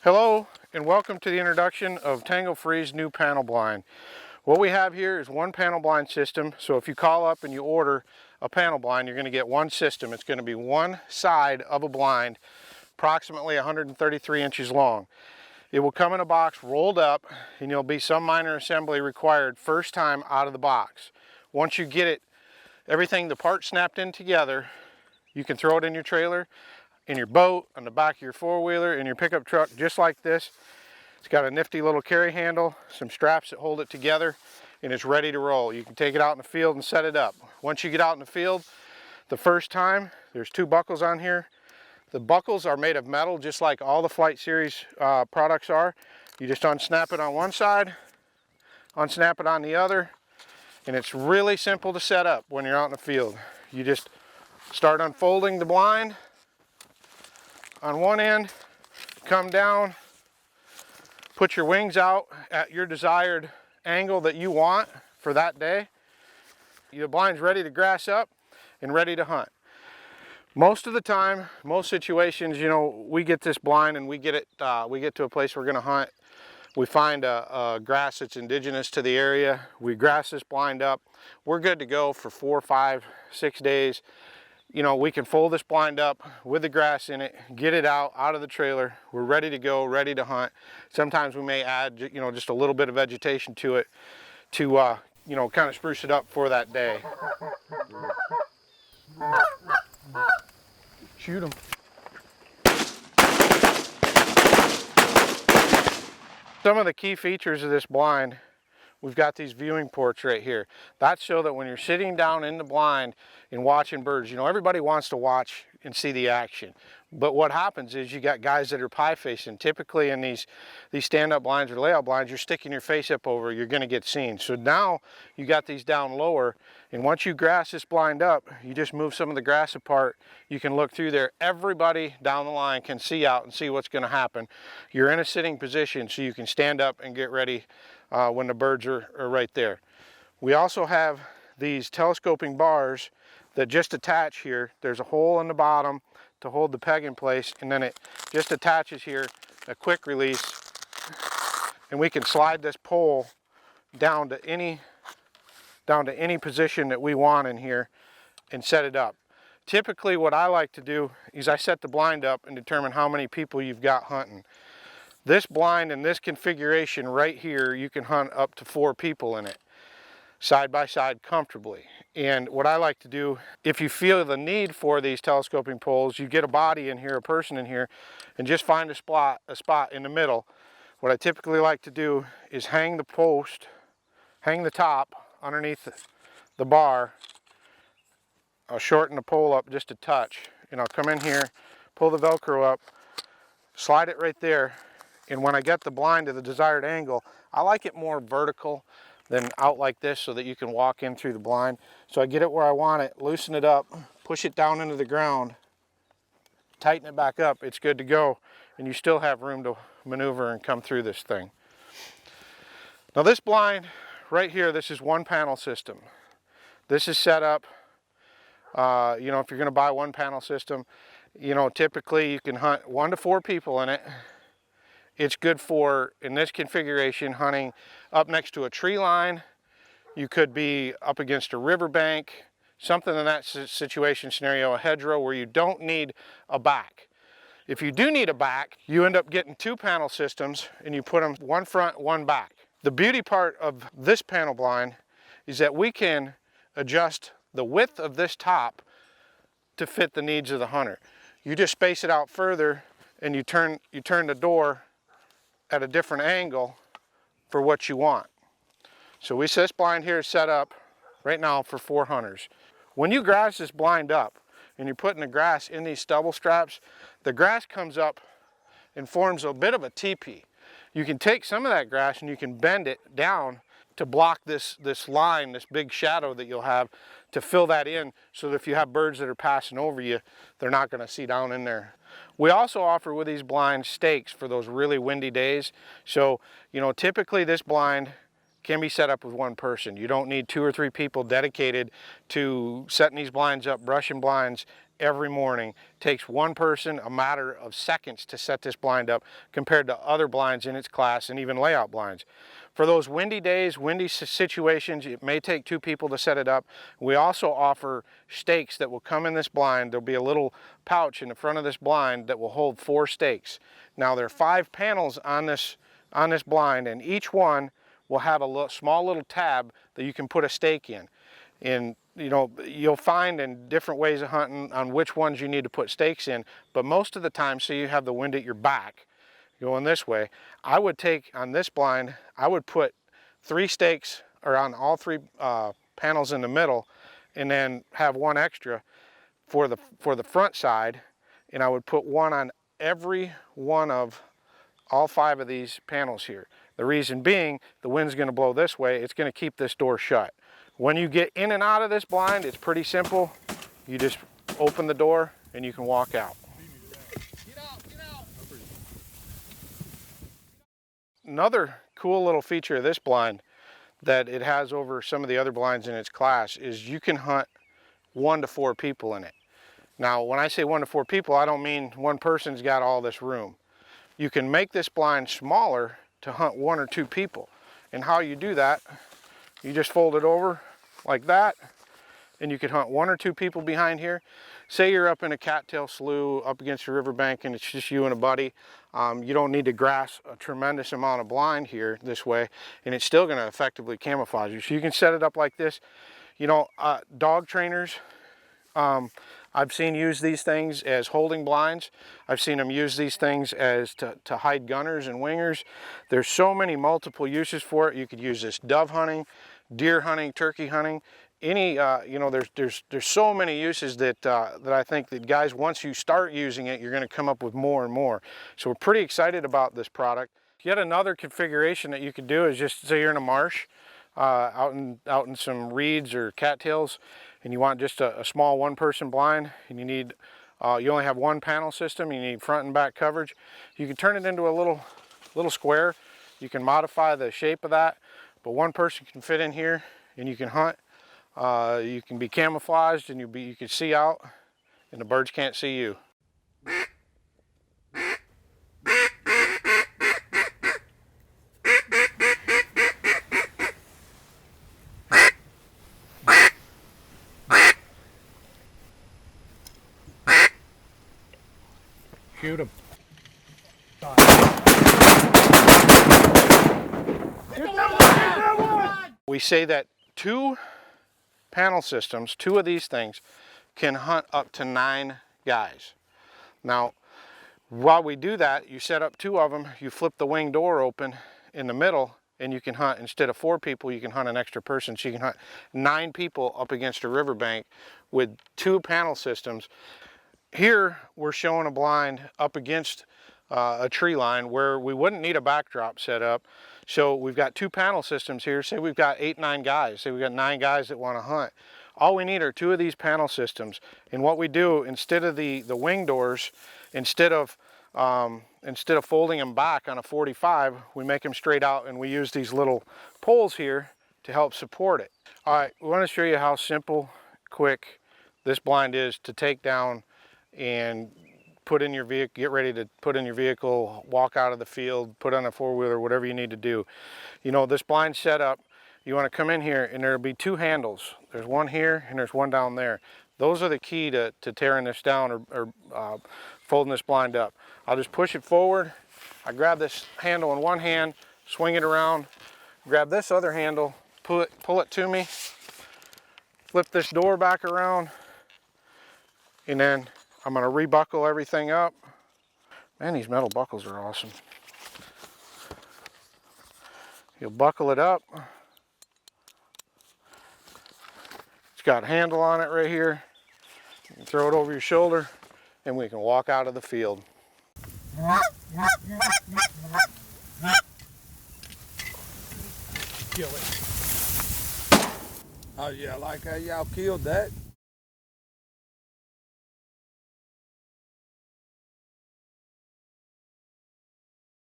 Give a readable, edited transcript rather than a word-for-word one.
Hello and welcome to the introduction of Tangle Free's new panel blind. What we have here is one panel blind system, so if you call up and you order a panel blind, you're going to get one system. It's going to be one side of a blind, approximately 133 inches long. It will come in a box rolled up, and there'll be some minor assembly required first time out of the box. Once you get it, everything, the parts snapped in together, you can throw it in your trailer, in your boat, on the back of your four-wheeler, in your pickup truck, just like this. It's got a nifty little carry handle, some straps that hold it together, and it's ready to roll. You can take it out in the field and set it up. Once you get out in the field, the first time, there's two buckles on here. The buckles are made of metal, just like all the Flight Series products are. You just unsnap it on one side, unsnap it on the other, and it's really simple to set up when you're out in the field. You just start unfolding the blind on one end, come down, put your wings out at your desired angle that you want for that day. Your blind's ready to grass up and ready to hunt. Most of the time, most situations, you know, we get this blind and we get to a place we're gonna hunt. We find a grass that's indigenous to the area. We grass this blind up. We're good to go for 4, 5, 6 days. You know, we can fold this blind up with the grass in it, get it out of the trailer. We're ready to go, ready to hunt. Sometimes we may add, you know, just a little bit of vegetation to it to, you know, kind of spruce it up for that day. Shoot them. Some of the key features of this blind, we've got these viewing ports right here. That's so that when you're sitting down in the blind and watching birds, you know, everybody wants to watch and see the action. But what happens is you got guys that are pie facing. Typically in these stand-up blinds or layout blinds, you're sticking your face up over, you're gonna get seen. So now you got these down lower, and once you grass this blind up, you just move some of the grass apart. You can look through there. Everybody down the line can see out and see what's gonna happen. You're in a sitting position, so you can stand up and get ready when the birds are right there. We also have these telescoping bars that just attach here. There's a hole in the bottom to hold the peg in place, and then it just attaches here, a quick release, and we can slide this pole down to any position that we want in here and set it up. Typically what I like to do is I set the blind up and determine how many people you've got hunting. This blind in this configuration right here, you can hunt up to 4 people in it, side by side comfortably. And what I like to do, if you feel the need for these telescoping poles, you get a body in here, a person in here, and just find a spot in the middle. What I typically like to do is hang the post, hang the top underneath the bar. I'll shorten the pole up just a touch, and I'll come in here, pull the Velcro up, slide it right there. And when I get the blind to the desired angle, I like it more vertical than out like this so that you can walk in through the blind. So I get it where I want it, loosen it up, push it down into the ground, tighten it back up, it's good to go. And you still have room to maneuver and come through this thing. Now this blind right here, this is one panel system. This is set up, you know, if you're gonna buy one panel system, you know, typically you can hunt 1 to 4 people in it. It's good for, in this configuration, hunting up next to a tree line. You could be up against a riverbank, something in that situation scenario, a hedgerow where you don't need a back. If you do need a back, you end up getting 2 panel systems and you put them one front, one back. The beauty part of this panel blind is that we can adjust the width of this top to fit the needs of the hunter. You just space it out further and you turn the door at a different angle for what you want. So this blind here is set up right now for 4 hunters. When you grass this blind up and you're putting the grass in these stubble straps, the grass comes up and forms a bit of a teepee. You can take some of that grass and you can bend it down to block this line, this big shadow that you'll have, to fill that in so that if you have birds that are passing over you, they're not going to see down in there. We also offer with these blinds stakes for those really windy days. So, you know, typically this blind can be set up with one person. You don't need 2 or 3 people dedicated to setting these blinds up, brushing blinds, every morning. Takes one person a matter of seconds to set this blind up compared to other blinds in its class and even layout blinds. For those windy days, windy situations, it may take 2 people to set it up. We also offer stakes that will come in this blind. There'll be a little pouch in the front of this blind that will hold 4 stakes. Now there are 5 panels on this blind, and each one will have a small little tab that you can put a stake in. And you know, you'll find in different ways of hunting on which ones you need to put stakes in, but most of the time, say you have the wind at your back going this way, I would take on this blind, I would put 3 stakes or on all 3 panels in the middle, and then have 1 extra for the front side, and I would put 1 on every one of all 5 of these panels here. The reason being, the wind's going to blow this way, it's going to keep this door shut. When you get in and out of this blind, it's pretty simple. You just open the door and you can walk out. Get out. Another cool little feature of this blind that it has over some of the other blinds in its class is you can hunt 1 to 4 people in it. Now, when I say 1 to 4 people, I don't mean one person's got all this room. You can make this blind smaller to hunt 1 or 2 people. And how you do that, you just fold it over like that, and you can hunt 1 or 2 people behind here. Say you're up in a cattail slough up against a riverbank and it's just you and a buddy. You don't need to grass a tremendous amount of blind here this way, and it's still going to effectively camouflage you. So you can set it up like this. You know, dog trainers, I've seen use these things as holding blinds. I've seen them use these things as to hide gunners and wingers. There's so many multiple uses for it. You could use this dove hunting, deer hunting, turkey hunting. Any, you know, there's so many uses that I think that guys, once you start using it, you're going to come up with more and more. So we're pretty excited about this product. Yet another configuration that you could do is just say you're in a marsh, out in some reeds or cattails, and you want just a small 1-person blind, and you need you only have 1 panel system. You need front and back coverage. You can turn it into a little square. You can modify the shape of that, but 1 person can fit in here, and you can hunt. You can be camouflaged, and you can see out, and the birds can't see you. Shoot him. We say that 2 panel systems, 2 of these things, can hunt up to 9 guys. Now, while we do that, you set up 2 of them, you flip the wing door open in the middle, and you can hunt, instead of 4 people, you can hunt an extra person. So you can hunt 9 people up against a riverbank with 2 panel systems. Here, we're showing a blind up against a tree line where we wouldn't need a backdrop set up. So we've got 2 panel systems here. Say we've got 8, 9 guys. Say we've got 9 guys that want to hunt. All we need are 2 of these panel systems. And what we do, instead of the wing doors, instead of folding them back on a 45, we make them straight out, and we use these little poles here to help support it. All right, we want to show you how simple, quick this blind is to take down and put in your vehicle, get ready to put in your vehicle, walk out of the field, put on a 4-wheeler, whatever you need to do. You know, this blind setup, you want to come in here and there'll be 2 handles. There's 1 here and there's 1 down there. Those are the key to tearing this down or folding this blind up. I'll just push it forward. I grab this handle in 1 hand, swing it around, grab this other handle, pull it to me, flip this door back around, and then I'm going to rebuckle everything up. Man, these metal buckles are awesome. You'll buckle it up. It's got a handle on it right here. You can throw it over your shoulder, and we can walk out of the field. Kill it. Oh yeah, I like how y'all killed that.